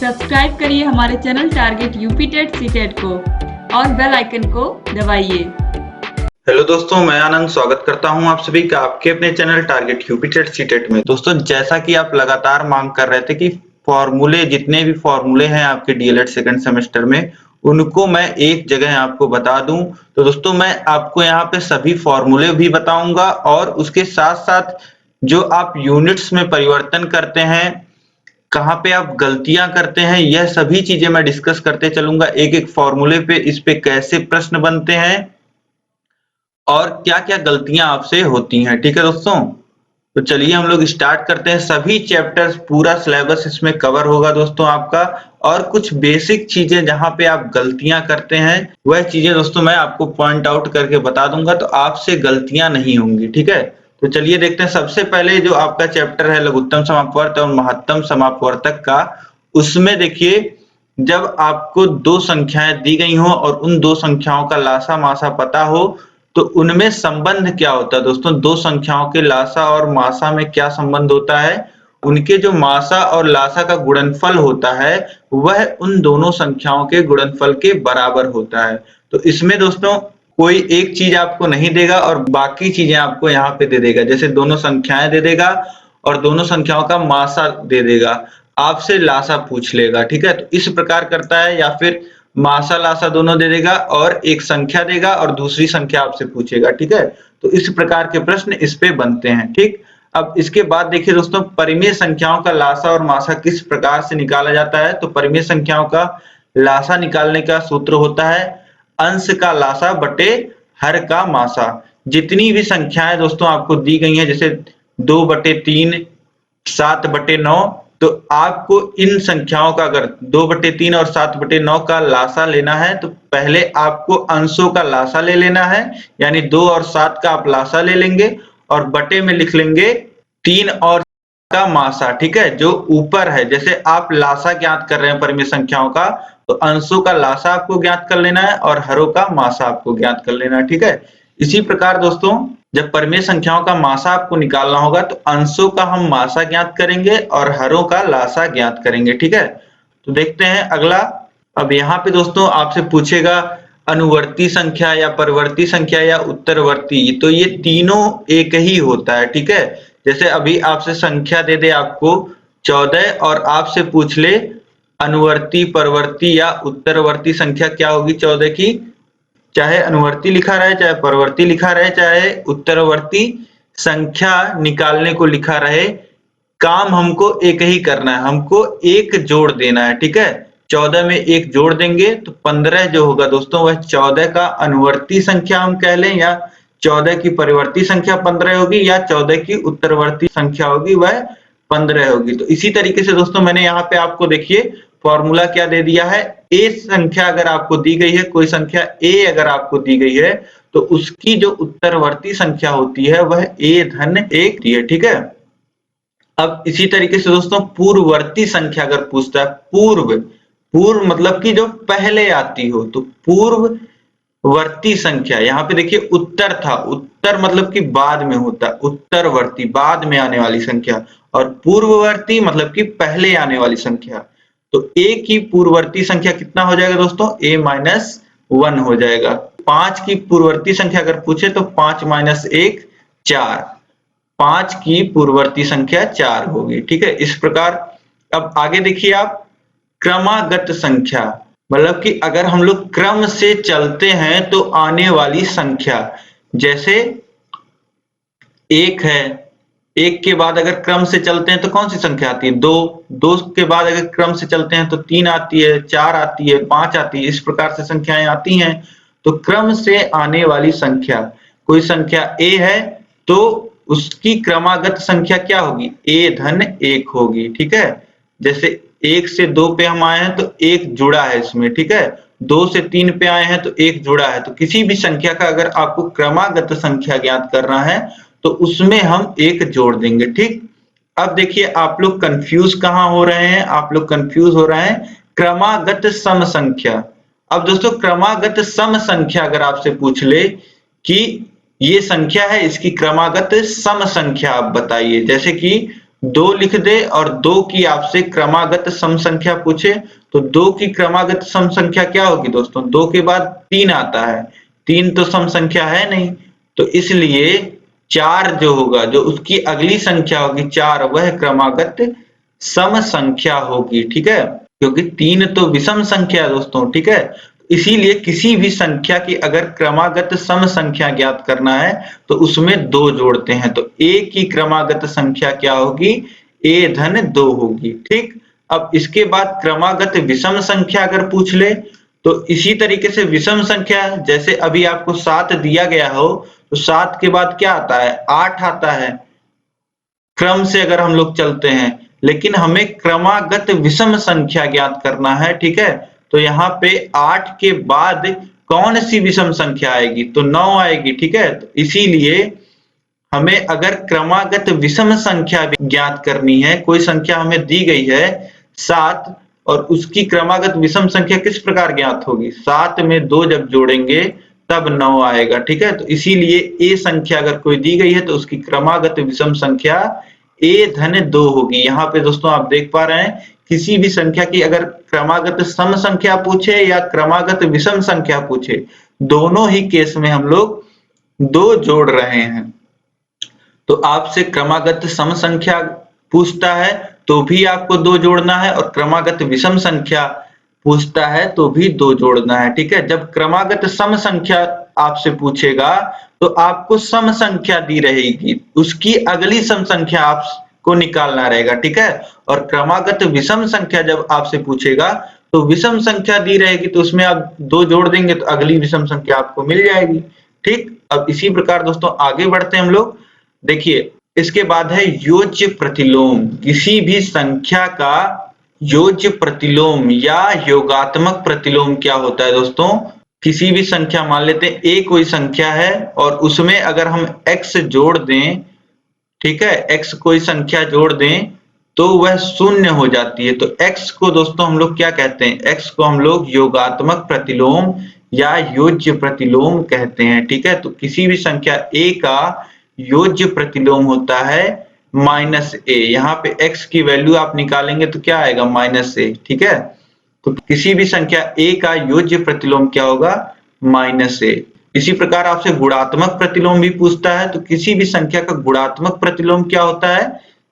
Subscribe करिए हमारे channel target UP TET CTET को और बेल आइकन को दबाइए। हेलो दोस्तों, मैं आनंद स्वागत करता हूं आप सभी का आपके अपने channel target UP TET CTET में। दोस्तों, जैसा कि आप लगातार मांग कर रहे थे कि फॉर्मूले जितने भी फॉर्मूले हैं आपके डीएलएड सेकंड सेमेस्टर में उनको मैं एक जगह आपको बता दूं। तो दोस्तों, मैं आपको यहाँ पे सभी फॉर्मूले भी बताऊंगा और उसके साथ साथ जो आप यूनिट्स में परिवर्तन करते हैं, कहाँ पे आप गलतियां करते हैं, यह सभी चीजें मैं डिस्कस करते चलूंगा एक एक फॉर्मूले पे। इस पे कैसे प्रश्न बनते हैं और क्या क्या गलतियां आपसे होती हैं। ठीक है दोस्तों, तो चलिए हम लोग स्टार्ट करते हैं। सभी चैप्टर्स, पूरा सिलेबस इसमें कवर होगा दोस्तों आपका, और कुछ बेसिक चीजें जहां पे आप गलतियां करते हैं वह चीजें दोस्तों मैं आपको पॉइंट आउट करके बता दूंगा, तो आपसे गलतियां नहीं होंगी। ठीक है, तो चलिए देखते हैं। सबसे पहले जो आपका चैप्टर है लघुत्तम समापवर्त और महत्तम समापवर्तक का, उसमें देखिए जब आपको दो संख्याएं दी गई हो और उन दो संख्याओं का लासा मासा पता हो तो उनमें संबंध क्या होता है। दोस्तों, दो संख्याओं के लासा और मासा में क्या संबंध होता है, उनके जो मासा और लासा का गुणनफल होता है वह उन दोनों संख्याओं के गुणनफल के बराबर होता है। तो इसमें दोस्तों कोई एक चीज आपको नहीं देगा और बाकी चीजें आपको यहाँ पे दे देगा। जैसे दोनों संख्याएं दे देगा और दोनों संख्याओं का मासा दे देगा, आपसे लासा पूछ लेगा। ठीक है, तो इस प्रकार करता है। या फिर मासा लासा दोनों दे देगा और एक संख्या देगा और दूसरी संख्या आपसे पूछेगा। ठीक है, तो इस प्रकार के प्रश्न इस पे बनते हैं। ठीक, अब इसके बाद देखिए दोस्तों, परिमेय संख्याओं का लासा और मासा किस प्रकार से निकाला जाता है। तो परिमेय संख्याओं का लासा निकालने का सूत्र होता है अंश का लासा बटे हर का मासा। जितनी भी संख्याएं दोस्तों आपको दी गई हैं, जैसे 2/3, 7/9, तो आपको इन संख्याओं का अगर 2/3 और 7/9 का लासा लेना है तो पहले आपको अंशों का लासा ले लेना है, यानी 2 और 7 का आप लासा ले लेंगे और बटे में लिख लेंगे 3 और का मासा। ठीक है, जो ऊपर है, जैसे आप लासा ज्ञात कर रहे हैं परिमेय संख्याओं का, तो अंशों का लासा आपको ज्ञात कर लेना है और हरों का मासा आपको ज्ञात कर लेना है। ठीक है, इसी प्रकार दोस्तों जब परिमेय संख्याओं का मासा आपको निकालना होगा तो अंशों का हम मासा ज्ञात करेंगे और हरों का लासा ज्ञात करेंगे। ठीक है, तो देखते हैं अगला। अब यहाँ पे दोस्तों आपसे पूछेगा अनुवर्ती संख्या या परवर्ती संख्या या उत्तरवर्ती, तो ये तीनों एक ही होता है। ठीक है, जैसे अभी आपसे संख्या दे दे आपको 14 और आपसे पूछ ले अनुवर्ती, परवर्ती या उत्तरवर्ती संख्या क्या होगी 14 की। चाहे अनुवर्ती लिखा रहे, चाहे परवर्ती लिखा रहे, चाहे उत्तरवर्ती संख्या निकालने को लिखा रहे, काम हमको एक ही करना है, हमको एक जोड़ देना है। ठीक है, 14 में एक जोड़ देंगे तो 15 जो होगा दोस्तों वह 14 का अनुवर्ती संख्या हम कह लें, या 14 की परिवर्ती संख्या 15 होगी, या 14 की उत्तरवर्ती संख्या होगी वह 15 होगी। तो इसी तरीके से दोस्तों मैंने यहाँ पे आपको देखिए फॉर्मूला क्या दे दिया है। ए संख्या अगर आपको दी गई है, कोई संख्या ए अगर आपको दी गई है, तो उसकी जो उत्तरवर्ती संख्या होती है वह a-1 होती है। ठीक है, अब इसी तरीके से दोस्तों पूर्ववर्ती संख्या अगर पूछता है, पूर्व मतलब कि जो पहले आती हो, तो पूर्ववर्ती संख्या, यहाँ पे देखिए उत्तर था, उत्तर मतलब कि बाद में होता है, उत्तरवर्ती बाद में आने वाली संख्या, और पूर्ववर्ती मतलब कि पहले आने वाली संख्या। तो a की पूर्ववर्ती संख्या कितना हो जाएगा दोस्तों, a-1 हो जाएगा। 5 की पूर्ववर्ती संख्या अगर पूछे तो 5 - 1 4, 5 की पूर्ववर्ती संख्या 4 होगी। ठीक है, इस प्रकार। अब आगे देखिए आप, क्रमागत संख्या मतलब कि अगर हम लोग क्रम से चलते हैं तो आने वाली संख्या, जैसे 1 है, 1 के बाद अगर क्रम से चलते हैं तो कौन सी संख्या आती है, 2, 2 के बाद अगर क्रम से चलते हैं तो 3 आती है, 4 आती है, 5 आती है, इस प्रकार से संख्याएं आती हैं। तो क्रम से आने वाली संख्या, कोई संख्या a है तो उसकी क्रमागत संख्या क्या होगी, a-1 होगी। ठीक है, जैसे 1 से 2 पे हम आए हैं तो 1 जुड़ा है इसमें। ठीक है, 2 से 3 पे आए हैं तो 1 जुड़ा है। तो किसी भी संख्या का अगर आपको क्रमागत संख्या ज्ञात करना है तो उसमें हम 1 जोड़ देंगे। ठीक, अब देखिए आप लोग कंफ्यूज कहां हो रहे हैं, आप लोग कंफ्यूज हो रहे हैं क्रमागत सम संख्या। अब दोस्तों क्रमागत सम संख्या अगर आपसे पूछ ले कि ये संख्या है, इसकी क्रमागत सम संख्या आप बताइए, जैसे कि 2 लिख दे और 2 की आपसे क्रमागत सम संख्या पूछे तो 2 की क्रमागत सम संख्या क्या होगी दोस्तों? 2 के बाद 3 आता है, 3 तो सम संख्या है नहीं, तो इसलिए 4 जो होगा, जो उसकी अगली संख्या होगी 4, वह क्रमागत सम संख्या होगी, ठीक है, क्योंकि 3 तो विषम संख्या है दोस्तों, ठीक है। इसीलिए किसी भी संख्या की अगर क्रमागत सम संख्या ज्ञात करना है तो उसमें 2 जोड़ते हैं, तो a की क्रमागत संख्या क्या होगी? a धन 2 होगी, ठीक। अब इसके बाद क्रमागत विषम संख्या अगर पूछ ले तो इसी तरीके से विषम संख्या, जैसे अभी आपको 7 दिया गया हो तो 7 के बाद क्या आता है? 8 आता है, क्रम से अगर हम लोग चलते हैं, लेकिन हमें क्रमागत विषम संख्या ज्ञात करना है, ठीक है। तो यहाँ पे 8 के बाद कौन सी विषम संख्या आएगी? तो 9 आएगी, ठीक है। तो इसीलिए हमें अगर क्रमागत विषम संख्या ज्ञात करनी है, कोई संख्या हमें दी गई है 7 और उसकी क्रमागत विषम संख्या किस प्रकार ज्ञात होगी? 7 में 2 जब जोड़ेंगे तब 9 आएगा, ठीक है। तो इसीलिए a संख्या अगर कोई दी गई है तो उसकी क्रमागत विषम संख्या a धन 2 होगी। यहाँ पे दोस्तों आप देख पा रहे हैं, किसी भी संख्या की अगर क्रमागत सम संख्या पूछे या क्रमागत विषम संख्या पूछे, दोनों ही केस में हम लोग 2 जोड़ रहे हैं। तो आपसे क्रमागत सम संख्या पूछता है तो भी आपको 2 जोड़ना है और क्रमागत विषम संख्या पूछता है तो भी 2 जोड़ना है, ठीक है। जब क्रमागत सम संख्या आपसे पूछेगा तो आपको सम संख्या दी रहेगी, उसकी अगली सम संख्या आपको निकालना रहेगा, ठीक है। और क्रमागत विषम संख्या जब आपसे पूछेगा तो विषम संख्या दी रहेगी तो उसमें आप 2 जोड़ देंगे तो अगली विषम संख्या आपको मिल जाएगी, ठीक। अब इसी प्रकार दोस्तों आगे बढ़ते हैं हम लोग। देखिए इसके बाद है योज्य प्रतिलोम। किसी भी संख्या का योज्य प्रतिलोम या योगात्मक प्रतिलोम क्या होता है दोस्तों? किसी भी संख्या, मान लेते हैं a कोई संख्या है और उसमें अगर हम x जोड़ दें, ठीक है, x कोई संख्या जोड़ दें तो वह शून्य हो जाती है। तो x को दोस्तों हम लोग क्या कहते हैं? x को हम लोग योगात्मक प्रतिलोम या योज्य प्रतिलोम कहते हैं, ठीक है। तो किसी भी संख्या a का योज्य प्रतिलोम होता है -a। यहाँ पे x की वैल्यू आप निकालेंगे तो क्या आएगा? -a, ठीक है। तो किसी भी संख्या a का योज्य प्रतिलोम क्या होगा? -a। इसी प्रकार आपसे गुणात्मक प्रतिलोम भी पूछता है, तो किसी भी संख्या का गुणात्मक प्रतिलोम क्या होता है?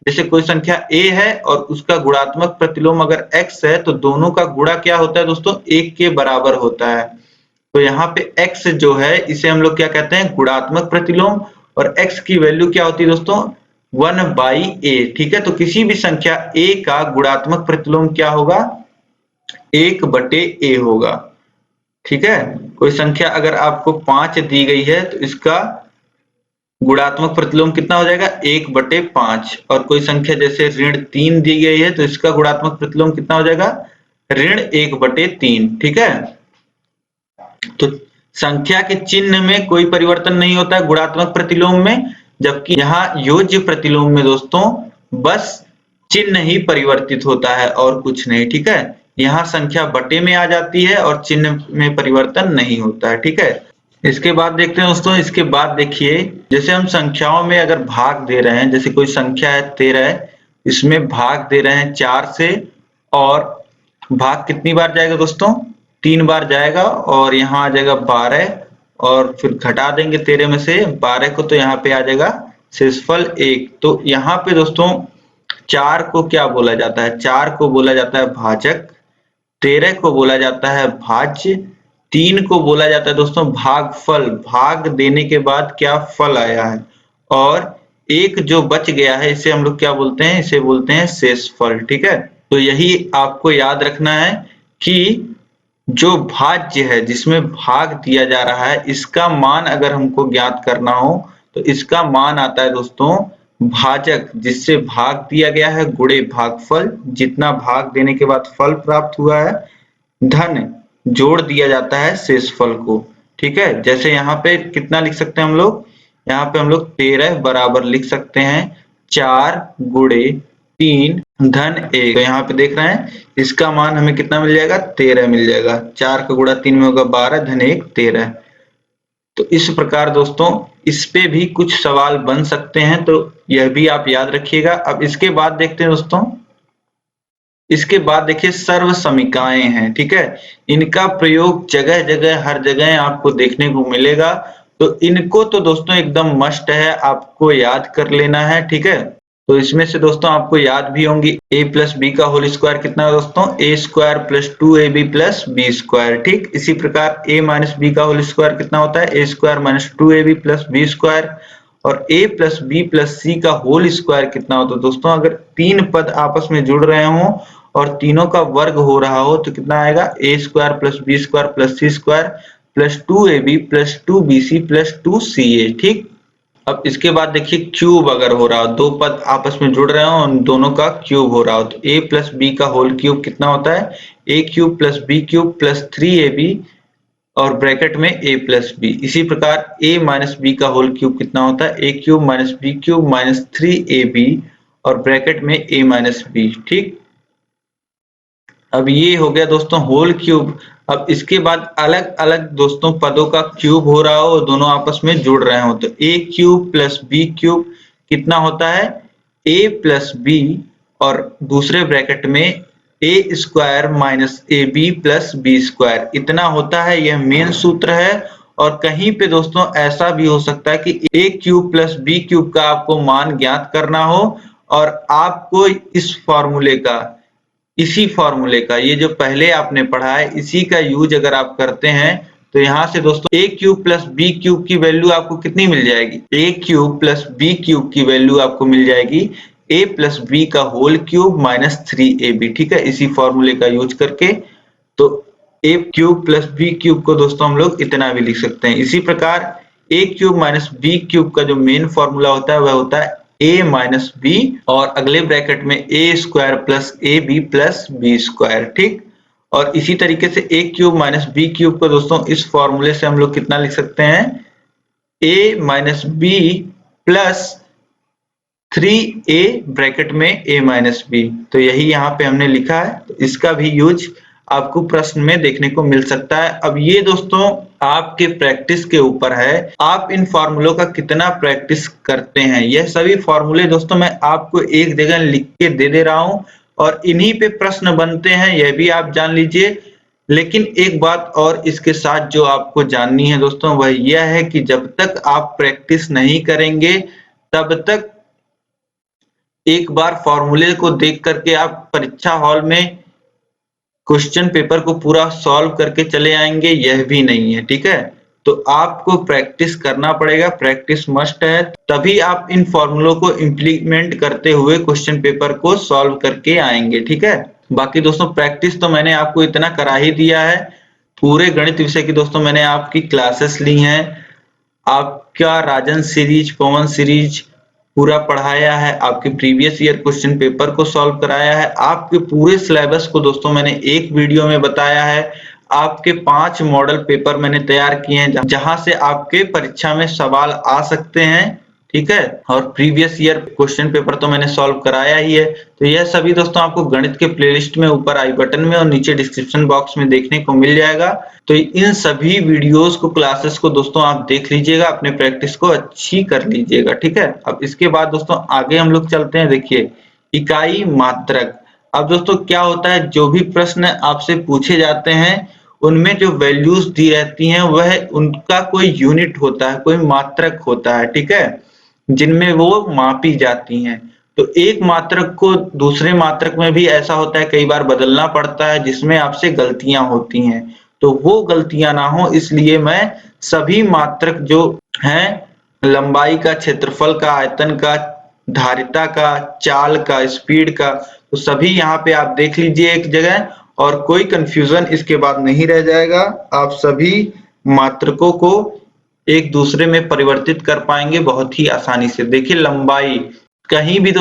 जैसे कोई संख्या a है और उसका गुणात्मक प्रतिलोम अगर x है तो दोनों का गुणा क्या होता है दोस्तों? 1 के बराबर होता है। तो यहाँ पे x जो है इसे हम लोग क्या कहते हैं? गुणात्मक प्रतिलोम। और x की वैल्यू क्या होती है दोस्तों? 1/a, ठीक है। तो किसी भी संख्या a का गुणात्मक प्रतिलोम क्या होगा? 1/a होगा, ठीक है। कोई संख्या अगर आपको 5 दी गई है तो इसका गुणात्मक प्रतिलोम कितना हो जाएगा? 1/5। और कोई संख्या जैसे ऋण 3 दी गई है तो इसका गुणात्मक प्रतिलोम कितना हो जाएगा? ऋण 1/3, ठीक है। तो संख्या के चिन्ह में कोई परिवर्तन नहीं होता है गुणात्मक प्रतिलोम में, जबकि यहाँ योज्य प्रतिलोम में दोस्तों बस चिन्ह ही परिवर्तित होता है और कुछ नहीं, ठीक है। यहाँ संख्या बटे में आ जाती है और चिन्ह में परिवर्तन नहीं होता है, ठीक है। इसके बाद देखते हैं दोस्तों, इसके बाद देखिए जैसे हम संख्याओं में अगर भाग दे रहे हैं, जैसे कोई संख्या है 13, इसमें भाग दे रहे हैं 4 से, और भाग कितनी बार जाएगा दोस्तों? 3 बार जाएगा और यहाँ आ जाएगा 12 और फिर घटा देंगे 13 में से 12 को तो यहाँ पे आ जाएगा शेषफल 1। तो यहाँ पे दोस्तों 4 को क्या बोला जाता है? 4 को बोला जाता है भाजक, 13 को बोला जाता है भाज्य, 3 को बोला जाता है दोस्तों भागफल, भाग देने के बाद क्या फल आया है, और 1 जो बच गया है इसे हम लोग क्या बोलते हैं? इसे बोलते हैं शेषफल, ठीक है। तो यही आपको याद रखना है कि जो भाज्य है जिसमें भाग दिया जा रहा है, इसका मान अगर हमको ज्ञात करना हो तो इसका मान आता है दोस्तों भाजक, जिससे भाग दिया गया है गुणे भागफल, जितना भाग देने के बाद फल प्राप्त हुआ है, धन जोड़ दिया जाता है शेषफल को, ठीक है। जैसे यहाँ पे कितना लिख सकते हैं हम लोग? यहाँ पे हम लोग 13 बराबर लिख सकते हैं 4 गुणे 3 धन 1। तो यहाँ पे देख रहे हैं इसका मान हमें कितना मिल जाएगा? 13 मिल जाएगा। 4 का गुणा 3 में होगा 12, धन 1 13। तो इस प्रकार दोस्तों इस पे भी कुछ सवाल बन सकते हैं, तो यह भी आप याद रखिएगा। अब इसके बाद देखते हैं दोस्तों, इसके बाद देखिए सर्व समीकाएं हैं, ठीक है। इनका प्रयोग जगह जगह हर जगह आपको देखने को मिलेगा, तो इनको तो दोस्तों एकदम मस्ट है, आपको याद कर लेना है, ठीक है। तो इसमें से दोस्तों आपको याद भी होंगी, a प्लस बी का होल स्क्वायर कितना है दोस्तों, a square plus 2ab plus B square, ठीक। इसी प्रकार a माइनस बी का होल स्क्वायर कितना होता है, a square minus 2ab plus B square. और a plus B plus C का होल स्क्वायर कितना होता है दोस्तों, अगर तीन पद आपस में जुड़ रहे हों और तीनों का वर्ग हो रहा हो तो कितना आएगा, a square plus B square plus C square plus 2ab plus 2bc plus 2ca, ठीक। अब इसके बाद देखिए क्यूब अगर हो रहा हो, दो पद आपस में जुड़ रहे हो, उन दोनों का क्यूब हो रहा हो, तो a प्लस बी का होल क्यूब कितना होता है, a cube plus B cube plus 3ab और ब्रैकेट में a प्लस बी। इसी प्रकार a माइनस बी का होल क्यूब कितना होता है, a cube minus B cube minus 3ab और ब्रैकेट में a माइनस बी, ठीक। अब ये हो गया दोस्तों होल क्यूब। अब इसके बाद अलग अलग दोस्तों पदों का क्यूब हो रहा हो, दोनों आपस में जुड़ रहे हो, तो a cube plus B cube कितना होता है, a प्लस बी और दूसरे ब्रैकेट में a square minus A B plus B square, इतना होता है। यह मेन सूत्र है। और कहीं पे दोस्तों ऐसा भी हो सकता है कि a cube plus B cube का आपको मान ज्ञात करना हो और आपको इस फॉर्मूले का, इसी फॉर्मूले का, ये जो पहले आपने पढ़ा है इसी का यूज अगर आप करते हैं तो यहाँ से दोस्तों a cube plus B cube की वैल्यू आपको कितनी मिल जाएगी, a cube plus B cube की वैल्यू आपको मिल जाएगी a प्लस बी का होल क्यूब माइनस 3ab, ठीक है, इसी फॉर्मूले का यूज करके। तो a cube plus B cube को दोस्तों हम लोग इतना भी लिख सकते हैं। इसी प्रकार a cube minus B cube का जो मेन फॉर्मूला होता है वह होता है a माइनस बी और अगले ब्रैकेट में a square plus A B plus B square, ठीक। और इसी तरीके से a cube minus B cube को दोस्तों इस फॉर्मूले से हम लोग कितना लिख सकते हैं, a minus B plus 3a bracket में a माइनस बी। तो यही यहाँ पे हमने लिखा है, तो इसका भी यूज आपको प्रश्न में देखने को मिल सकता है। अब ये दोस्तों आपके प्रैक्टिस के ऊपर है, आप इन फॉर्मूलों का कितना प्रैक्टिस करते हैं। यह सभी फॉर्मूले दोस्तों मैं आपको एक जगह लिख के दे रहा हूं और इन्हीं पे प्रश्न बनते हैं, यह भी आप जान लीजिए। लेकिन एक बात और इसके साथ जो आपको जाननी है दोस्तों वह यह है कि जब तक आप प्रैक्टिस नहीं करेंगे तब तक एक बार फॉर्मूले को देख करके आप परीक्षा हॉल में क्वेश्चन पेपर को पूरा सॉल्व करके चले आएंगे, यह भी नहीं है, ठीक है। तो आपको प्रैक्टिस करना पड़ेगा, प्रैक्टिस मस्ट है, तभी आप इन फॉर्मूलों को इम्प्लीमेंट करते हुए क्वेश्चन पेपर को सॉल्व करके आएंगे, ठीक है। बाकी दोस्तों प्रैक्टिस तो मैंने आपको इतना करा ही दिया है। पूरे गणित विषय की दोस्तों मैंने आपकी क्लासेस ली हैं, आपका राजन सीरीज, पवन सीरीज पूरा पढ़ाया है, आपके प्रीवियस ईयर क्वेश्चन पेपर को सॉल्व कराया है, आपके पूरे सिलेबस को दोस्तों मैंने एक वीडियो में बताया है, आपके 5 मॉडल पेपर मैंने तैयार किए हैं जहां से आपके परीक्षा में सवाल आ सकते हैं, ठीक है। और प्रीवियस ईयर क्वेश्चन पेपर तो मैंने सॉल्व कराया ही है। तो यह सभी दोस्तों आपको गणित के प्लेलिस्ट में ऊपर आई बटन में और नीचे डिस्क्रिप्शन बॉक्स में देखने को मिल जाएगा। तो इन सभी वीडियोस को, क्लासेस को दोस्तों आप देख लीजिएगा, अपने प्रैक्टिस को अच्छी कर लीजिएगा, ठीक है। अब इसके बाद दोस्तों आगे हम लोग चलते हैं। देखिए इकाई मात्रक। अब दोस्तों क्या होता है, जो भी प्रश्न आपसे पूछे जाते हैं उनमें जो वैल्यूज दी रहती हैं वह उनका कोई यूनिट होता है, कोई मात्रक होता है, ठीक है, जिनमें वो मापी जाती हैं। तो एक मात्रक को दूसरे मात्रक में भी ऐसा होता है, कई बार बदलना पड़ता है जिसमें आपसे गलतियां होती हैं। तो वो गलतियां ना हो इसलिए मैं सभी मात्रक जो हैं, लंबाई का, क्षेत्रफल का, आयतन का, धारिता का, चाल का, स्पीड का, तो सभी यहाँ पे आप देख लीजिए एक जगह, और कोई कंफ्यूजन इसके बाद नहीं रह जाएगा। आप सभी मात्रकों को एक दूसरे में परिवर्तित कर पाएंगे बहुत ही आसानी से। देखिए लंबाई, कहीं भी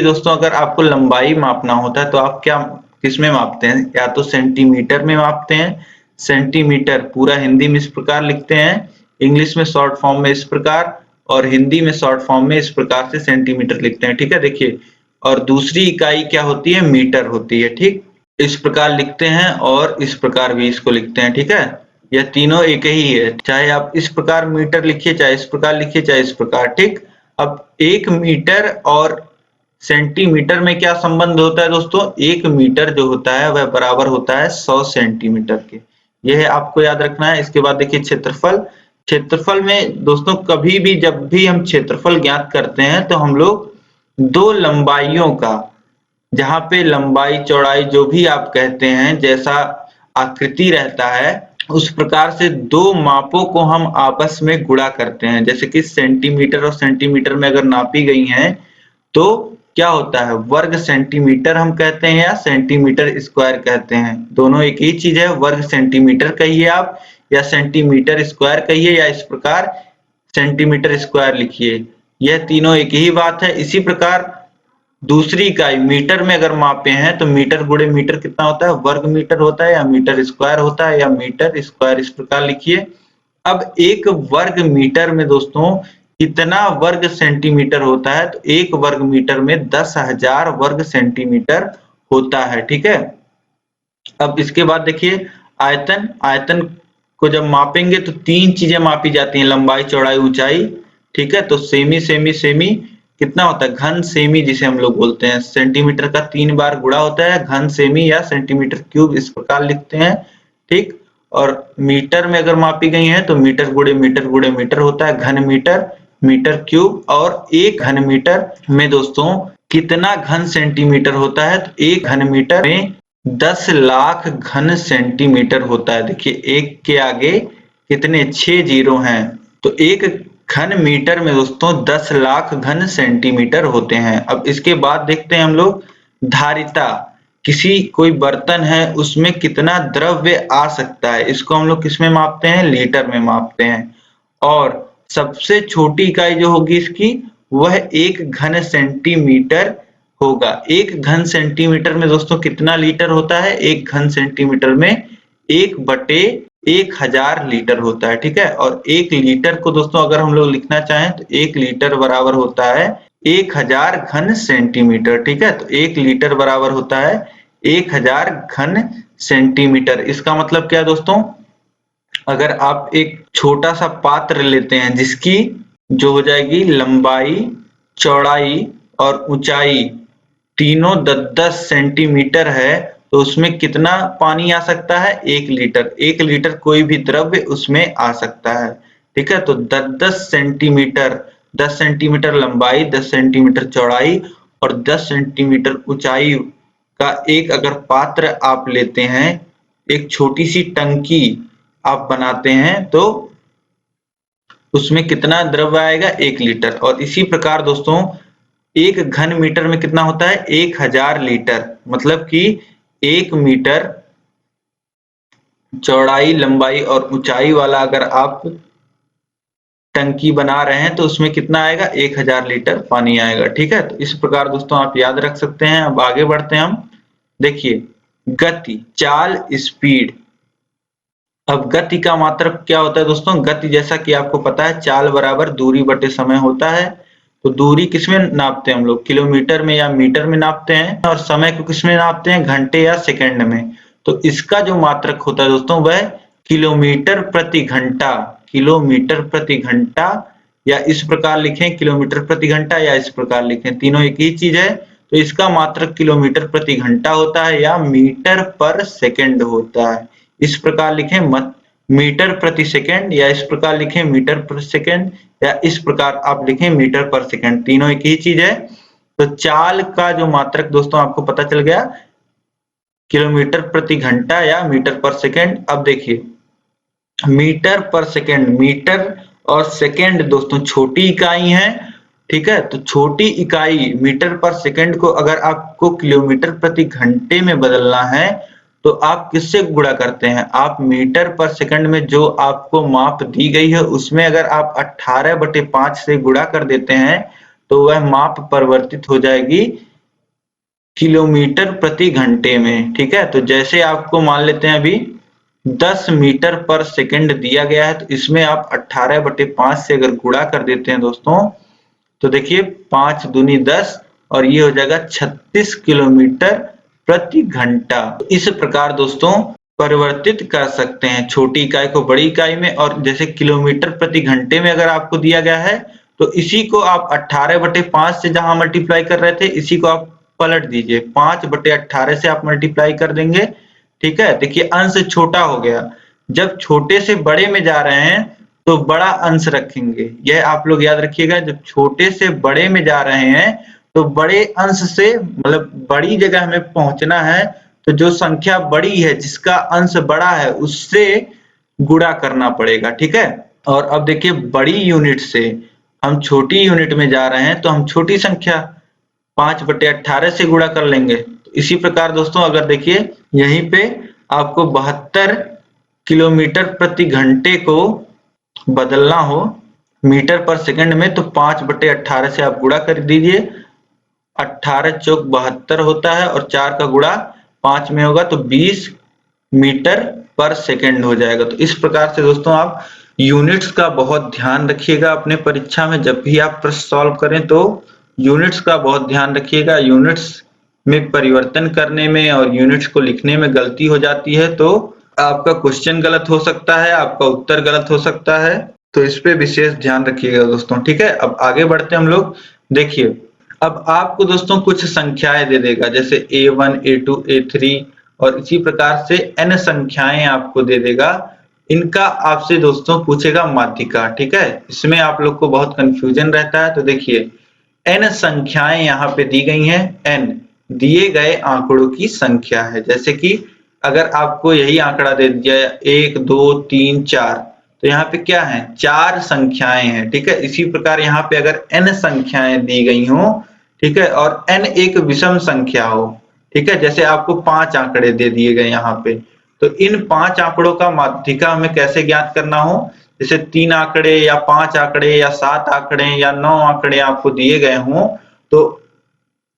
दोस्तों अगर आपको लंबाई मापना होता है तो आप क्या किसमें मापते हैं, या तो सेंटीमीटर में मापते हैं। सेंटीमीटर पूरा हिंदी में इस प्रकार लिखते हैं, इंग्लिश में शॉर्ट फॉर्म में इस प्रकार, और हिंदी में शॉर्ट फॉर्म में इस प्रकार से सेंटीमीटर लिखते हैं, ठीक है। देखिए, और दूसरी इकाई क्या होती है, मीटर होती है, ठीक। इस प्रकार लिखते हैं और इस प्रकार भी इसको लिखते हैं, ठीक है। यह तीनों एक ही है, चाहे आप इस प्रकार मीटर लिखिए, चाहे इस प्रकार लिखिए, चाहे इस प्रकार, ठीक। अब 1 मीटर और सेंटीमीटर में क्या संबंध होता है दोस्तों? 1 मीटर जो होता है वह बराबर होता है 100 सेंटीमीटर के। यह आपको याद रखना है। इसके बाद देखिए क्षेत्रफल। क्षेत्रफल में दोस्तों कभी भी जब भी हम क्षेत्रफल ज्ञात करते हैं तो हम लोग दो लंबाइयों का, जहां पे लंबाई चौड़ाई जो भी आप कहते हैं, जैसा आकृति रहता है उस प्रकार से दो मापों को हम आपस में गुणा करते हैं। जैसे कि सेंटीमीटर और सेंटीमीटर में अगर नापी गई हैं तो क्या होता है, वर्ग सेंटीमीटर हम कहते हैं या सेंटीमीटर स्क्वायर कहते हैं। दोनों एक ही चीज है, वर्ग सेंटीमीटर कहिए आप या सेंटीमीटर स्क्वायर कहिए या इस प्रकार सेंटीमीटर स्क्वायर लिखिए, यह तीनों एक ही बात है। इसी प्रकार दूसरी इकाई मीटर में अगर मापे हैं तो मीटर गुणे मीटर कितना होता है, वर्ग मीटर होता है या मीटर स्क्वायर होता है या मीटर स्क्वायर, इस प्रकार लिखिए। अब एक वर्ग मीटर में दोस्तों कितना वर्ग सेंटीमीटर होता है, तो एक वर्ग मीटर में 10,000 वर्ग सेंटीमीटर होता है, ठीक है। अब इसके बाद देखिए आयतन। आयतन को जब मापेंगे तो तीन चीजें मापी जाती हैं, लंबाई चौड़ाई ऊंचाई, ठीक है। तो सेमी सेमी सेमी कितना होता है, घन सेमी जिसे हम लोग बोलते हैं, सेंटीमीटर का 3 बार गुणा होता है, घन सेमी या सेंटीमीटर क्यूब इस प्रकार लिखते हैं, ठीक। और मीटर में अगर मापी गई है तो मीटर गुणे मीटर होता है, घन मीटर, मीटर क्यूब। और एक घन मीटर में दोस्तों कितना घन सेंटीमीटर होता है, तो एक घन मीटर में 10 लाख घन सेंटीमीटर होता है। देखिए एक के आगे कितने 6 जीरो हैं, तो एक घन मीटर में दोस्तों 10 लाख घन सेंटीमीटर होते हैं। अब इसके बाद देखते हैं हम लोग धारिता। किसी कोई बर्तन है उसमें कितना द्रव्य आ सकता है, इसको हम लोग किसमें मापते हैं, लीटर में मापते हैं। और सबसे छोटी इकाई जो होगी इसकी वह 1 घन सेंटीमीटर होगा। 1 घन सेंटीमीटर में दोस्तों कितना लीटर होता है, 1 घन सेंटीमीटर में 1/1000 लीटर होता है, ठीक है। और 1 लीटर को दोस्तों अगर हम लोग लिखना चाहें तो 1 लीटर बराबर होता है 1000 घन सेंटीमीटर, ठीक है। तो 1 लीटर बराबर होता है 1000 घन सेंटीमीटर। इसका मतलब क्या है दोस्तों, अगर आप एक छोटा सा पात्र लेते हैं जिसकी जो हो जाएगी लंबाई चौड़ाई और ऊंचाई तीनों 10-10 सेंटीमीटर है, तो उसमें कितना पानी आ सकता है, 1 लीटर। 1 लीटर कोई भी द्रव्य उसमें आ सकता है, ठीक है। तो 10-10 सेंटीमीटर, 10 सेंटीमीटर लंबाई, 10 सेंटीमीटर चौड़ाई और 10 सेंटीमीटर ऊंचाई का एक अगर पात्र आप लेते हैं, एक छोटी सी टंकी आप बनाते हैं, तो उसमें कितना द्रव्य आएगा, 1 लीटर। और इसी प्रकार दोस्तों 1 घन मीटर में कितना होता है, 1000 लीटर। मतलब कि 1 मीटर चौड़ाई लंबाई और ऊंचाई वाला अगर आप टंकी बना रहे हैं तो उसमें कितना आएगा, 1000 लीटर पानी आएगा, ठीक है। तो इस प्रकार दोस्तों आप याद रख सकते हैं। अब आगे बढ़ते हैं हम। देखिए गति, चाल, स्पीड। अब गति का मात्रक क्या होता है दोस्तों, गति जैसा कि आपको पता है चाल बराबर दूरी बटे समय होता है। तो दूरी किसमें नापते हैं हम लोग, किलोमीटर में या मीटर में नापते हैं, और समय को किसमें नापते हैं, घंटे या सेकंड में। तो इसका जो मात्रक होता है दोस्तों वह किलोमीटर प्रति घंटा, किलोमीटर प्रति घंटा, या इस प्रकार लिखें किलोमीटर प्रति घंटा या इस प्रकार लिखें, तीनों एक ही चीज है। तो इसका मात्रक किलोमीटर प्रति घंटा होता है या मीटर पर सेकंड होता है। इस प्रकार लिखें मत मीटर प्रति सेकंड, या इस प्रकार लिखें मीटर पर सेकंड, या इस प्रकार आप लिखें मीटर पर सेकंड, तीनों एक ही चीज है। तो चाल का जो मात्रक दोस्तों आपको पता चल गया, किलोमीटर प्रति घंटा या मीटर पर सेकंड। अब देखिए मीटर पर सेकंड, मीटर और सेकंड दोस्तों छोटी इकाई है, ठीक है। तो छोटी इकाई मीटर पर सेकंड को अगर आपको किलोमीटर प्रति घंटे में बदलना है तो आप किससे गुणा करते हैं, आप मीटर पर सेकंड में जो आपको माप दी गई है उसमें अगर आप 18/5 से गुणा कर देते हैं तो वह माप परिवर्तित हो जाएगी किलोमीटर प्रति घंटे में, ठीक है। तो जैसे आपको मान लेते हैं अभी 10 मीटर पर सेकंड दिया गया है, तो इसमें आप 18/5 से अगर गुणा कर देते हैं दोस्तों, तो देखिए 5 दूनी 10 और ये हो जाएगा 36 किलोमीटर प्रति घंटा। इस प्रकार दोस्तों परिवर्तित कर सकते हैं छोटी इकाई को बड़ी इकाई में। और जैसे किलोमीटर प्रति घंटे में अगर आपको दिया गया है तो इसी को आप 18/5 से जहां मल्टीप्लाई कर रहे थे इसी को आप पलट दीजिए, 5/18 से आप मल्टीप्लाई कर देंगे। ठीक है, देखिए अंश छोटा हो गया। जब छोटे से बड़े में जा रहे हैं तो बड़ा अंश रखेंगे, यह आप लोग याद रखिएगा। जब छोटे से बड़े में जा रहे हैं तो बड़े अंश से मतलब बड़ी जगह हमें पहुंचना है, तो जो संख्या बड़ी है जिसका अंश बड़ा है उससे गुणा करना पड़ेगा। ठीक है, और अब देखिए बड़ी यूनिट से हम छोटी यूनिट में जा रहे हैं तो हम छोटी संख्या 5/18 से गुणा कर लेंगे। तो इसी प्रकार दोस्तों अगर देखिए यहीं पे आपको 72 किलोमीटर प्रति घंटे को बदलना हो मीटर पर सेकंड में तो 5/18 से आप गुणा कर दीजिए। 18 चौक 72 होता है और 4 का गुणा 5 में होगा तो 20 मीटर पर सेकंड हो जाएगा। तो इस प्रकार से दोस्तों आप यूनिट्स का बहुत ध्यान रखिएगा अपने परीक्षा में। जब भी आप प्रश्न सॉल्व करें तो यूनिट्स का बहुत ध्यान रखिएगा। यूनिट्स में परिवर्तन करने में और यूनिट्स को लिखने में गलती हो जाती है तो आपका क्वेश्चन गलत हो सकता है, आपका उत्तर गलत हो सकता है। तो इस पे विशेष ध्यान रखिएगा दोस्तों। ठीक है, अब आगे बढ़ते हैं हम लोग। देखिए अब आपको दोस्तों कुछ संख्याएं दे देगा, जैसे A1, A2, A3 और इसी प्रकार से n संख्याएं आपको दे देगा। इनका आपसे दोस्तों पूछेगा माध्यिका। ठीक है, इसमें आप लोग को बहुत कंफ्यूजन रहता है। तो देखिए n संख्याएं यहाँ पे दी गई हैं। n दिए गए आंकड़ों की संख्या है। जैसे कि अगर आपको यही आंकड़ा दे दिया 1, 2, 3, 4 तो यहाँ पे क्या है 4 संख्याएं हैं। ठीक है, इसी प्रकार यहाँ पे अगर n संख्याएं दी गई हो, ठीक है, और n एक विषम संख्या हो, ठीक है, जैसे आपको 5 आंकड़े दे दिए गए यहाँ पे, तो इन 5 आंकड़ों का माध्यिका हमें कैसे ज्ञात करना हो, जैसे 3 आंकड़े या 5 आंकड़े या 7 आंकड़े या 9 आंकड़े आपको दिए गए हों तो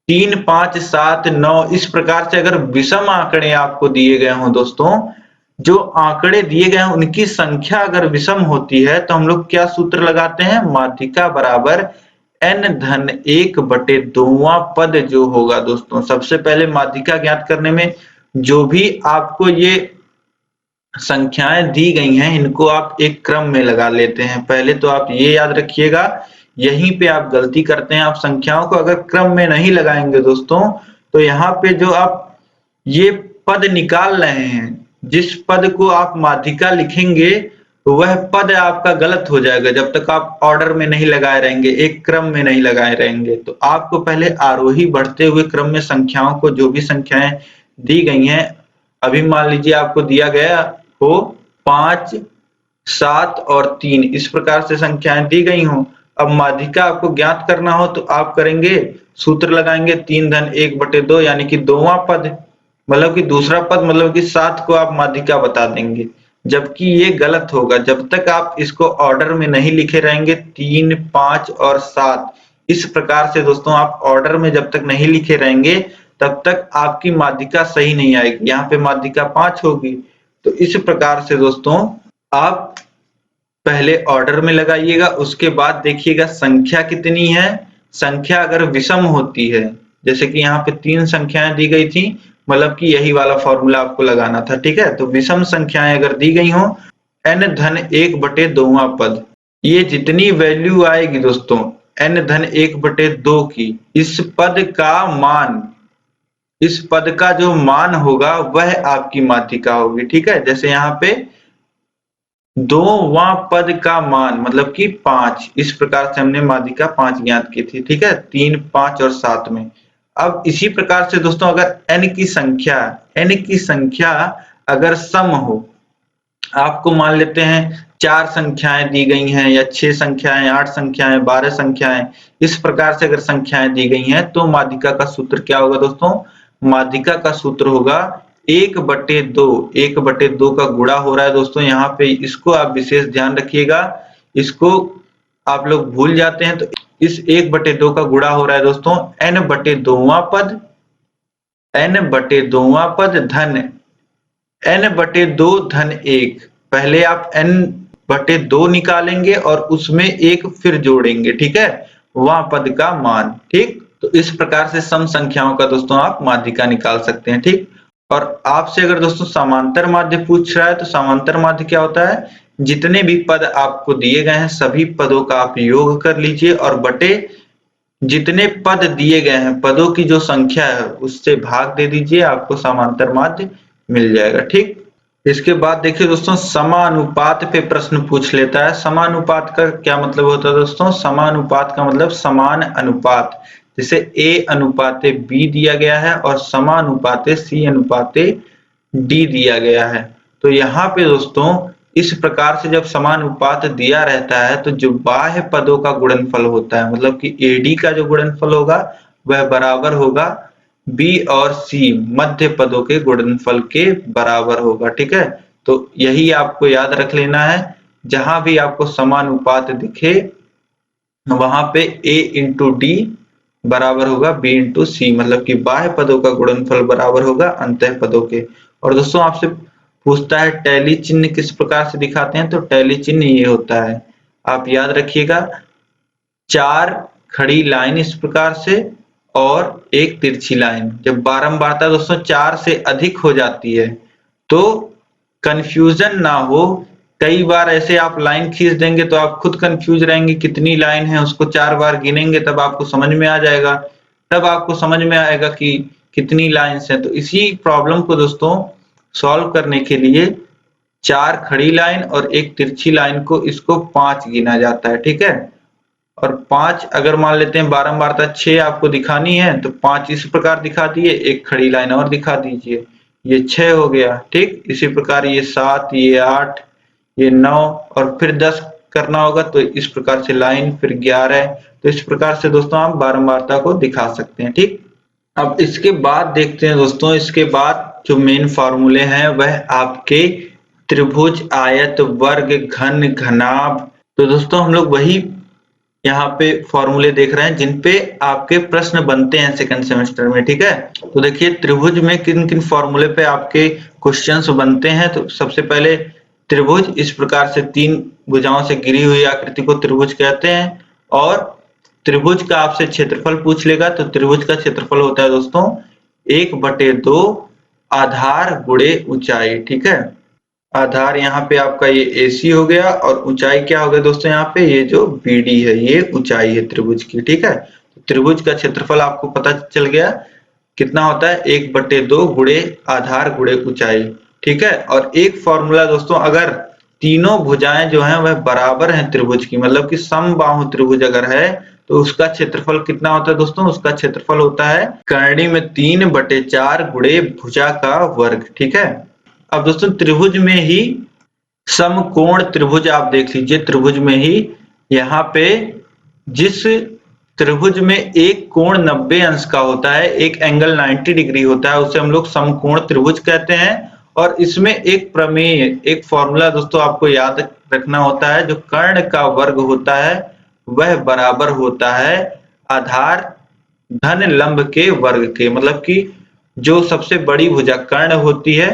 3, 5, 7, 9 इस प्रकार से अगर विषम आंकड़े आपको दिए गए हों दोस्तों, जो आंकड़े दिए गए हैं उनकी संख्या अगर विषम होती है तो हम लोग क्या सूत्र लगाते हैं, माध्यिका बराबर n-1/2वां पद जो होगा दोस्तों। सबसे पहले माध्यिका ज्ञात करने में जो भी आपको ये संख्याएं दी गई हैं इनको आप एक क्रम में लगा लेते हैं। पहले तो आप ये याद रखिएगा, यहीं पे आप गलती करते हैं। आप संख्याओं को अगर क्रम में नहीं लगाएंगे दोस्तों तो यहाँ पे जो आप ये पद निकाल रहे हैं, जिस पद को आप माध्यिका लिखेंगे वह पद आपका गलत हो जाएगा जब तक आप ऑर्डर में नहीं लगाए रहेंगे, एक क्रम में नहीं लगाए रहेंगे। तो आपको पहले आरोही बढ़ते हुए क्रम में संख्याओं को, जो भी संख्याएं दी गई हैं, अभी मान लीजिए आपको दिया गया हो 5, 7 और 3 इस प्रकार से संख्याएं दी गई हों। अब माध्यिका आपको ज्ञात करना हो तो आप करेंगे, सूत्र लगाएंगे 3-1/2 यानी कि 2वां पद, मतलब कि दूसरा पद, मतलब कि 7 को आप माध्यिका बता देंगे, जबकि ये गलत होगा। जब तक आप इसको ऑर्डर में नहीं लिखे रहेंगे 3, 5 और 7 इस प्रकार से दोस्तों आप ऑर्डर में जब तक नहीं लिखे रहेंगे तब तक आपकी माध्यिका सही नहीं आएगी। यहाँ पे माध्यिका 5 होगी। तो इस प्रकार से दोस्तों आप पहले ऑर्डर में लगाइएगा, उसके बाद देखिएगा संख्या कितनी है। संख्या अगर विषम होती है, जैसे कि यहाँ पे 3 संख्याएं दी गई थी, मतलब कि यही वाला फॉर्मूला आपको लगाना था। ठीक है, तो विषम संख्याएं अगर दी गई हो n-1/2वां पद, ये जितनी वैल्यू आएगी दोस्तों n-1/2 की, इस पद का मान, इस पद का जो मान होगा वह आपकी माध्यिका होगी। ठीक है, जैसे यहाँ पे 2वां पद का मान मतलब कि 5, इस प्रकार से हमने माध्यिका 5 ज्ञात की थी। ठीक है, 3, 5 और 7 में। अब इसी प्रकार से दोस्तों अगर n की संख्या अगर सम हो, आपको मान लेते हैं 4 संख्याएं दी गई हैं या 6 संख्याएं, 8 संख्याएं, 12 संख्याएं, इस प्रकार से अगर संख्याएं दी गई हैं तो माध्यिका का सूत्र क्या होगा दोस्तों, माध्यिका का सूत्र होगा 1/2। 1/2 का गुणा हो रहा है दोस्तों यहाँ पे, इसको आप विशेष ध्यान रखिएगा, इसको आप लोग भूल जाते हैं। तो इस 1/2 का गुणा हो रहा है दोस्तों n/2वां पद, n/2वां पद धन n/2 धन 1। पहले आप n/2 निकालेंगे और उसमें 1 फिर जोड़ेंगे। ठीक है, वहां पद का मान। ठीक, तो इस प्रकार से सम संख्याओं का दोस्तों आप माध्यिका निकाल सकते हैं। ठीक, और आपसे अगर दोस्तों समांतर माध्य पूछ रहा है तो समांतर माध्य क्या होता है, जितने भी पद आपको दिए गए हैं सभी पदों का आप योग कर लीजिए और बटे जितने पद दिए गए हैं पदों की जो संख्या है उससे भाग दे दीजिए, आपको समांतर माध्य मिल जाएगा। ठीक, इसके बाद देखिए दोस्तों समानुपात पे प्रश्न पूछ लेता है। समानुपात का क्या मतलब होता है दोस्तों, समानुपात का मतलब समान अनुपात, जैसे A अनुपाते B दिया गया है और समानुपाते C अनुपाते D दिया गया है। तो यहाँ पे दोस्तों इस प्रकार से जब समानुपात दिया रहता है तो जो बाह्य पदों का गुणनफल होता है, मतलब कि AD का जो गुणनफल होगा वह बराबर होगा B और C मध्य पदों के गुणनफल के बराबर होगा। ठीक है, तो यही आपको याद रख लेना है, जहां भी आपको समानुपात दिखे वहां पे A इंटू D बराबर होगा B इंटू C, मतलब कि बाह्य पदों का गुणनफल बराबर होगा अंतः पदों के। और दोस्तों आपसे पूछता है टैली चिन्ह किस प्रकार से दिखाते हैं, तो टैली चिन्ह ये होता है, आप याद रखिएगा, 4 खड़ी लाइन इस प्रकार से और एक तिरछी लाइन। जब बारंबारता दोस्तों 4 से अधिक हो जाती है तो कंफ्यूजन ना हो, कई बार ऐसे आप लाइन खींच देंगे तो आप खुद कंफ्यूज रहेंगे कितनी लाइन है, उसको 4 बार गिनेंगे तब आपको समझ में आ जाएगा, तब आपको समझ में आएगा कि कितनी लाइन्स हैं। तो इसी प्रॉब्लम को दोस्तों सॉल्व करने के लिए 4 खड़ी लाइन और एक तिरछी लाइन को इसको 5 गिना जाता है। ठीक है, और 5 अगर मान लेते हैं बारंबारता 6 आपको दिखानी है तो 5 इस प्रकार दिखा दिए, एक खड़ी लाइन और दिखा दीजिए, ये 6 हो गया। ठीक, इसी प्रकार ये 7, ये 8, ये 9 और फिर 10 करना होगा तो इस प्रकार से लाइन, फिर 11, तो इस प्रकार से दोस्तों आप बारंबारता को दिखा सकते हैं। ठीक, अब इसके बाद देखते हैं दोस्तों, इसके बाद जो मेन फॉर्मूले हैं वह आपके त्रिभुज, आयत, वर्ग, घन, घनाभ। तो दोस्तों हम लोग वही यहाँ पे फॉर्मूले देख रहे हैं जिन पे आपके प्रश्न बनते हैं सेकंड सेमेस्टर में। ठीक है, तो देखिए त्रिभुज में किन किन फॉर्मूले पे आपके क्वेश्चंस बनते हैं। तो सबसे पहले त्रिभुज, इस प्रकार से 3 भुजाओं से घिरी हुई आकृति को त्रिभुज कहते हैं। और त्रिभुज का आपसे क्षेत्रफल पूछ लेगा तो त्रिभुज का क्षेत्रफल होता है दोस्तों 1/2 आधार गुणे ऊंचाई। ठीक है, आधार यहाँ पे आपका ये AC हो गया और ऊंचाई क्या हो गया दोस्तों, यहाँ पे ये जो BD है ये ऊंचाई है त्रिभुज की। ठीक है, तो त्रिभुज का क्षेत्रफल आपको पता चल गया कितना होता है, 1/2 गुणे आधार गुणे ऊंचाई। ठीक है, और एक फॉर्मूला दोस्तों, अगर तीनों भुजाएं जो हैं वह बराबर हैं त्रिभुज की, मतलब कि समबाहु त्रिभुज अगर है तो उसका क्षेत्रफल कितना होता है दोस्तों, उसका क्षेत्रफल होता है करणी में 3/4 गुणे भुजा का वर्ग। ठीक है, अब दोस्तों त्रिभुज में ही समकोण त्रिभुज आप देख लीजिए, त्रिभुज में ही यहाँ पे जिस त्रिभुज में एक कोण 90 अंश का होता है, एक एंगल 90 डिग्री होता है, उसे हम लोग समकोण त्रिभुज कहते हैं। और इसमें एक प्रमेय, एक फॉर्मूला दोस्तों आपको याद रखना होता है, जो कर्ण का वर्ग होता है वह बराबर होता है आधार धन लंब के वर्ग के, मतलब कि जो सबसे बड़ी भुजा कर्ण होती है,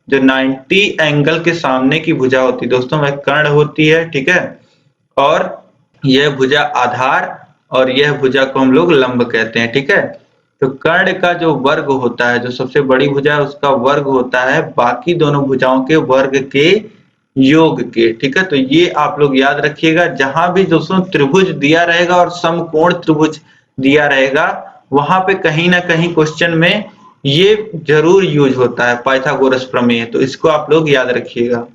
जो 90 एंगल के सामने की भुजा होती है दोस्तों वह कर्ण होती है। ठीक है, और यह भुजा आधार और यह भुजा को हम लोग लंब कहते हैं। ठीक है, तो कर्ण का जो वर्ग होता है, जो सबसे बड़ी भुजा है उसका वर्ग होता है बाकी दोनों भुजाओं के वर्ग के योग के। ठीक है, तो ये आप लोग याद रखिएगा, जहां भी दोस्तों त्रिभुज दिया रहेगा और समकोण त्रिभुज दिया रहेगा वहां पे कहीं ना कहीं क्वेश्चन में ये जरूर यूज होता है पाइथागोरस प्रमेय, तो इसको आप लोग याद रखिएगा।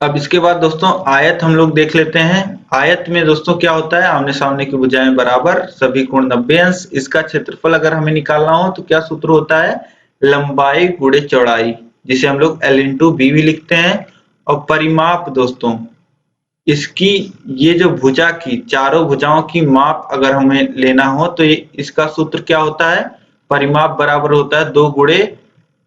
अब इसके बाद दोस्तों आयत हम लोग देख लेते हैं। आयत में दोस्तों क्या होता है, आमने सामने की भुजाएं बराबर, सभी कोण 90 अंश। इसका क्षेत्रफल अगर हमें निकालना हो तो क्या सूत्र होता है, लंबाई गुणे चौड़ाई, जिसे हम लोग L इंटू B भी लिखते हैं। और परिमाप दोस्तों, इसकी ये जो भुजा की चारों भुजाओं की माप अगर हमें लेना हो तो ये इसका सूत्र क्या होता है, परिमाप बराबर होता है 2 गुणे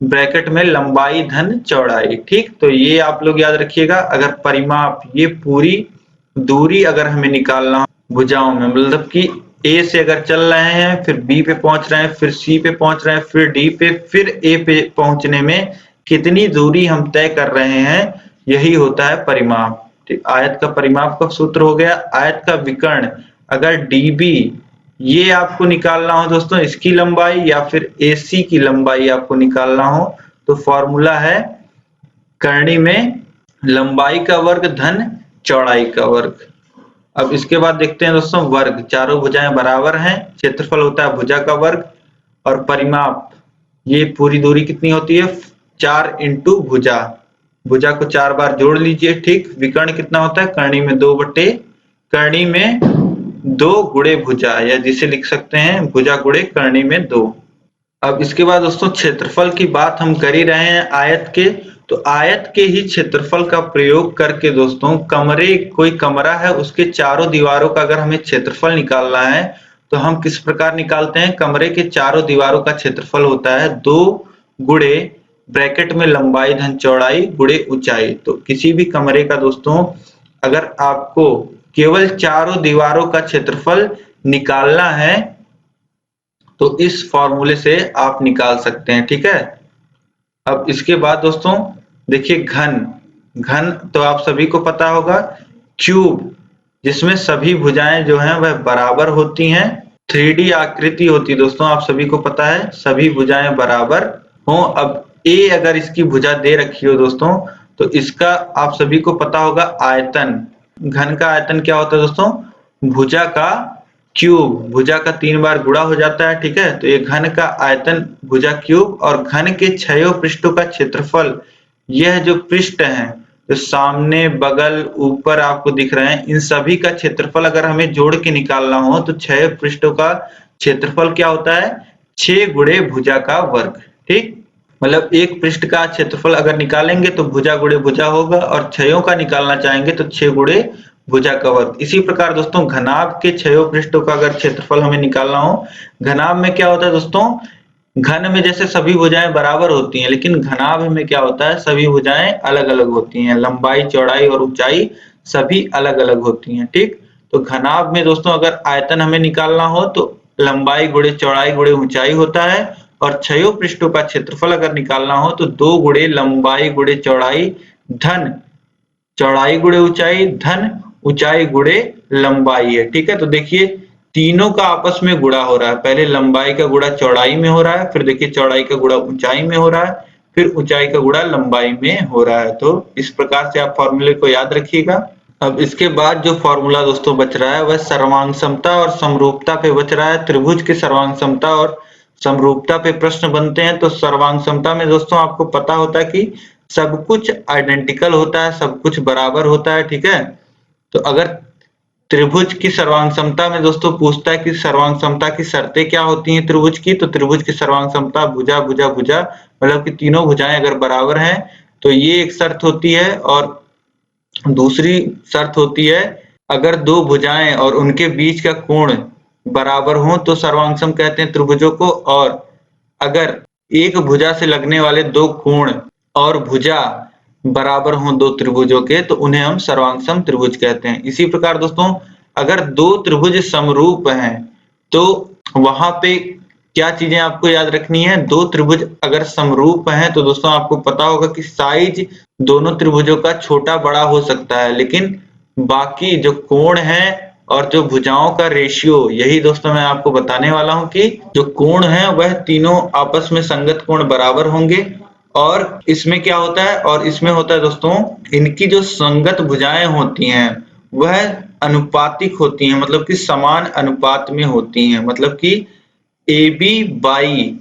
ब्रैकेट में लंबाई धन चौड़ाई। ठीक, तो ये आप लोग याद रखिएगा। अगर परिमाप, ये पूरी दूरी अगर हमें निकालना हो भुजाओं में, मतलब कि A से अगर चल रहे हैं फिर B पे पहुंच रहे हैं, फिर C पे पहुंच रहे हैं, फिर D पे, फिर A पे पहुंचने में कितनी दूरी हम तय कर रहे हैं, यही होता है परिमाप। ठीक, आयत का परिमाप का सूत्र हो गया। आयत का विकर्ण अगर DB ये आपको निकालना हो दोस्तों, इसकी लंबाई या फिर AC की लंबाई आपको निकालना हो तो फॉर्मूला है करनी में लंबाई का वर्ग धन चौड़ाई का वर्ग। अब इसके बाद देखते हैं दोस्तों वर्ग, चारों भुजाएं बराबर हैं, क्षेत्रफल होता है भुजा का वर्ग और परिमाप ये पूरी दूरी कितनी होती है 4 इंटू भुजा, भुजा को 4 बार जोड़ लीजिए। ठीक, विकर्ण कितना होता है करनी में 2 बटे करनी में 2 गुणे भुजा, या जिसे लिख सकते हैं भुजा गुणे करनी में 2। अब इसके बाद दोस्तों क्षेत्रफल की बात हम कर ही रहे हैं आयत के, तो आयत के ही क्षेत्रफल का प्रयोग करके दोस्तों कोई कमरा है उसके चारों दीवारों का अगर हमें क्षेत्रफल निकालना है तो हम किस प्रकार निकालते हैं, कमरे के चारों दीवारों का क्षेत्रफल होता है 2 गुणे ब्रैकेट में लंबाई धन चौड़ाई गुणे ऊंचाई। तो किसी भी कमरे का दोस्तों अगर आपको केवल चारों दीवारों का क्षेत्रफल निकालना है तो इस फॉर्मूले से आप निकाल सकते हैं। ठीक है, अब इसके बाद दोस्तों देखिए घन तो आप सभी को पता होगा, क्यूब जिसमें सभी भुजाएं जो हैं वह बराबर होती हैं, 3D आकृति होती है दोस्तों, आप सभी को पता है सभी भुजाएं बराबर हो। अब ए अगर इसकी भुजा दे रखी हो दोस्तों तो इसका आप सभी को पता होगा आयतन, घन का आयतन क्या होता है दोस्तों भुजा का क्यूब, भुजा का 3 बार गुणा हो जाता है। ठीक है, तो ये घन का आयतन भुजा क्यूब और घन के 6 पृष्ठों का क्षेत्रफल, यह जो पृष्ठ हैं जो सामने बगल ऊपर आपको दिख रहे हैं इन सभी का क्षेत्रफल अगर हमें जोड़ के निकालना हो तो 6 पृष्ठों का क्षेत्रफल क्या होता है 6 गुणे भुजा का वर्ग। ठीक, मतलब एक पृष्ठ का क्षेत्रफल अगर निकालेंगे तो भुजा गुणे भुजा होगा और 6 का निकालना चाहेंगे तो 6 गुणे भुजा का वर्ग। इसी प्रकार दोस्तों घनाभ के 6 पृष्ठों का अगर क्षेत्रफल हमें निकालना हो, घनाभ में क्या होता है दोस्तों, घन में जैसे सभी भुजाएं बराबर होती हैं लेकिन घनाभ में क्या होता है सभी भुजाएं अलग अलग होती हैं, लंबाई चौड़ाई और ऊंचाई सभी अलग अलग होती हैं। ठीक, तो घनाभ में दोस्तों अगर आयतन हमें निकालना हो तो लंबाई गुणे चौड़ाई गुणे ऊंचाई होता है और 6 पृष्ठों का क्षेत्रफल अगर निकालना हो तो 2 गुणे लंबाई गुणे चौड़ाई धन चौड़ाई गुणे ऊंचाई धन ऊंचाई गुणे लंबाई है। ठीक है, तो देखिए तीनों का आपस में गुणा हो रहा है, पहले लंबाई का गुणा चौड़ाई में हो रहा है, फिर देखिए चौड़ाई का गुणा ऊंचाई में हो रहा है, फिर ऊंचाई का गुणा लंबाई में हो रहा है। तो इस प्रकार से आप फॉर्मूले को याद रखिएगा। अब इसके बाद जो फॉर्मूला दोस्तों बच रहा है वह सर्वांग समता और समरूपता पे बच रहा है। त्रिभुज के सर्वांग समता और समरूपता पे प्रश्न बनते हैं। तो सर्वांग समता में दोस्तों आपको पता होता है कि सब कुछ आइडेंटिकल होता है, सब कुछ बराबर होता है। ठीक है, तो अगर त्रिभुज की सर्वांग समता में दोस्तों पूछता है कि सर्वांग समता की शर्तें क्या होती हैं त्रिभुज की, तो त्रिभुज की सर्वांग समता भुजा भुजा भुजा मतलब कि तीनों भुजाएं अगर बराबर हैं तो ये एक शर्त होती है। और दूसरी शर्त होती है अगर 2 भुजाएं और उनके बीच का कोण बराबर हो तो सर्वांगसम कहते हैं त्रिभुजों को, और अगर एक भुजा से लगने वाले 2 कोण और भुजा बराबर हो 2 त्रिभुजों के तो उन्हें हम सर्वांगसम त्रिभुज कहते हैं। इसी प्रकार दोस्तों अगर 2 त्रिभुज समरूप हैं तो वहां पे क्या चीजें आपको याद रखनी है, 2 त्रिभुज अगर समरूप हैं तो दोस्तों आपको पता होगा कि साइज दोनों त्रिभुजों का छोटा बड़ा हो सकता है, लेकिन बाकी जो कोण है और जो भुजाओं का रेशियो, यही दोस्तों मैं आपको बताने वाला हूं कि जो कोण है वह तीनों आपस में संगत कोण बराबर होंगे। और इसमें क्या होता है, और इसमें होता है दोस्तों इनकी जो संगत भुजाएं होती हैं वह अनुपातिक होती हैं, मतलब कि समान अनुपात में होती हैं। मतलब कि AB बाई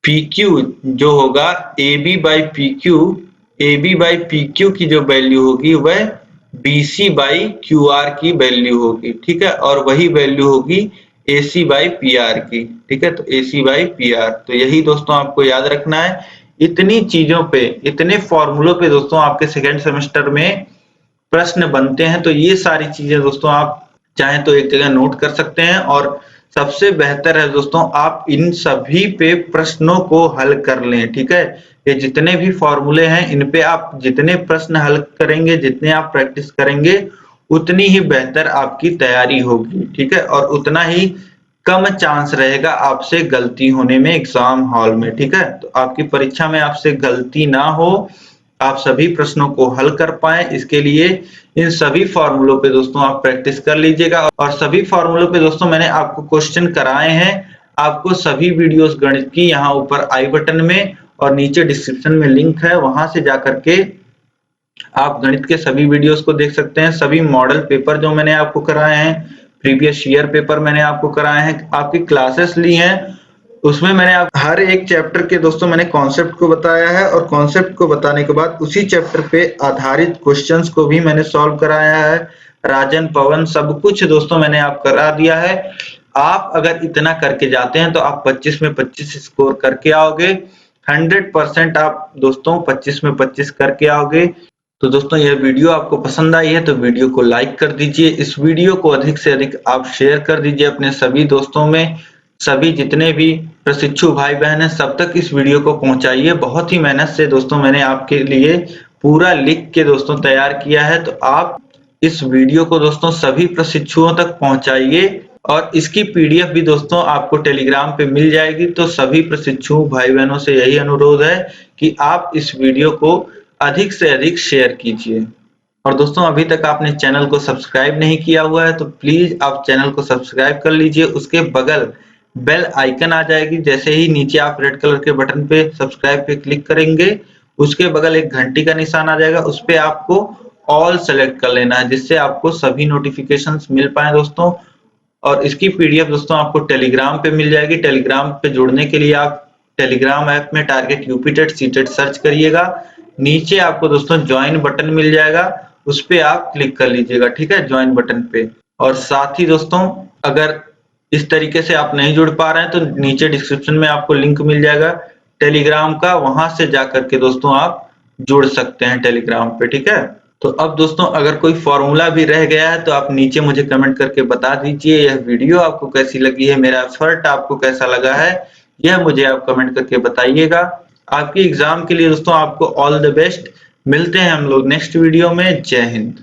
PQ जो होगा AB बाई PQ की जो वैल्यू होगी वह BC बाई QR की वैल्यू होगी। ठीक है, और वही वैल्यू होगी AC बाई PR की। ठीक है, तो AC बाई PR, तो यही दोस्तों आपको याद रखना है। इतनी चीजों पे, इतने फॉर्मूलों पे दोस्तों आपके सेकेंड सेमेस्टर में प्रश्न बनते हैं। तो ये सारी चीजें दोस्तों आप चाहें तो एक जगह नोट कर सकते हैं, और सबसे बेहतर है दोस्तों आप इन सभी पे प्रश्नों को हल कर लें। ठीक है, ये जितने भी फॉर्मूले हैं इन पे आप जितने प्रश्न हल करेंगे, जितने आप प्रैक्टिस करेंगे उतनी ही बेहतर आपकी तैयारी होगी। ठीक है, और उतना ही कम चांस रहेगा आपसे गलती होने में एग्जाम हॉल में। ठीक है, तो आपकी परीक्षा में आपसे गलती ना हो, आप सभी प्रश्नों को हल कर पाए, इसके लिए इन सभी फॉर्मूलों पे दोस्तों आप प्रैक्टिस कर लीजिएगा। और सभी फॉर्मूलों पे दोस्तों मैंने आपको क्वेश्चन कराए हैं, आपको सभी वीडियोस गणित की यहाँ ऊपर आई बटन में और नीचे डिस्क्रिप्शन में लिंक है, वहां से जाकर के आप गणित के सभी वीडियोस को देख सकते हैं। सभी मॉडल पेपर जो मैंने आपको कराए हैं, प्रीवियस ईयर पेपर मैंने आपको कराए हैं, आपकी क्लासेस ली हैं, उसमें मैंने आप हर एक चैप्टर के दोस्तों मैंने कॉन्सेप्ट को बताया है और कॉन्सेप्ट को बताने के बाद उसी चैप्टर पे आधारित क्वेश्चंस को भी मैंने सॉल्व कराया है। राजन, पवन, सब कुछ दोस्तों मैंने आप करा दिया है। आप अगर इतना करके जाते हैं तो आप 25 में 25 स्कोर करके आओगे। 100% आप दोस्तों 25 में 25 करके आओगे। तो दोस्तों यह वीडियो आपको पसंद आई है तो वीडियो को लाइक कर दीजिए। इस वीडियो को अधिक से अधिक आप शेयर कर दीजिए अपने सभी दोस्तों में। सभी जितने भी प्रशिक्षु भाई बहन हैं सब तक इस वीडियो को पहुंचाइए। बहुत ही मेहनत से दोस्तों मैंने आपके लिए पूरा लिख के दोस्तों तैयार किया है, तो आप इस वीडियो को दोस्तों सभी प्रशिक्षुओं तक पहुंचाइए और इसकी पीडीएफ भी दोस्तों आपको टेलीग्राम पे मिल जाएगी। तो सभी प्रशिक्षु भाई बहनों से यही अनुरोध है कि आप इस वीडियो को अधिक से अधिक शेयर कीजिए। और दोस्तों अभी तक आपने चैनल को सब्सक्राइब नहीं किया हुआ है तो प्लीज आप चैनल को सब्सक्राइब कर लीजिए। उसके बगल बेल आइकन आ जाएगी, जैसे ही नीचे आप रेड कलर के बटन पे सब्सक्राइब पे क्लिक करेंगे उसके बगल एक घंटी का निशान आ जाएगा, उस पे आपको ऑल सेलेक्ट कर लेना है, जिससे आपको सभी नोटिफिकेशंस मिल पाए दोस्तों। और इसकी पीडीएफ दोस्तों आपको टेलीग्राम पे मिल जाएगी। टेलीग्राम पे जुड़ने के लिए आप टेलीग्राम ऐप में टारगेट यूपीटेट सीटेट सर्च करिएगा, नीचे आपको दोस्तों ज्वाइन बटन मिल जाएगा, उस पे आप क्लिक कर लीजिएगा, ठीक है, ज्वाइन बटन पे। और साथ ही दोस्तों अगर इस तरीके से आप नहीं जुड़ पा रहे हैं तो नीचे डिस्क्रिप्शन में आपको लिंक मिल जाएगा टेलीग्राम का, वहां से जाकर के दोस्तों आप जुड़ सकते हैं टेलीग्राम पे, ठीक है। तो अब दोस्तों अगर कोई फॉर्मूला भी रह गया है तो आप नीचे मुझे कमेंट करके बता दीजिए। यह वीडियो आपको कैसी लगी है, मेरा एफर्ट आपको कैसा लगा है, यह मुझे आप कमेंट करके बताइएगा। आपकी एग्जाम के लिए दोस्तों आपको ऑल द बेस्ट। मिलते हैं हम लोग नेक्स्ट वीडियो में। जय हिंद।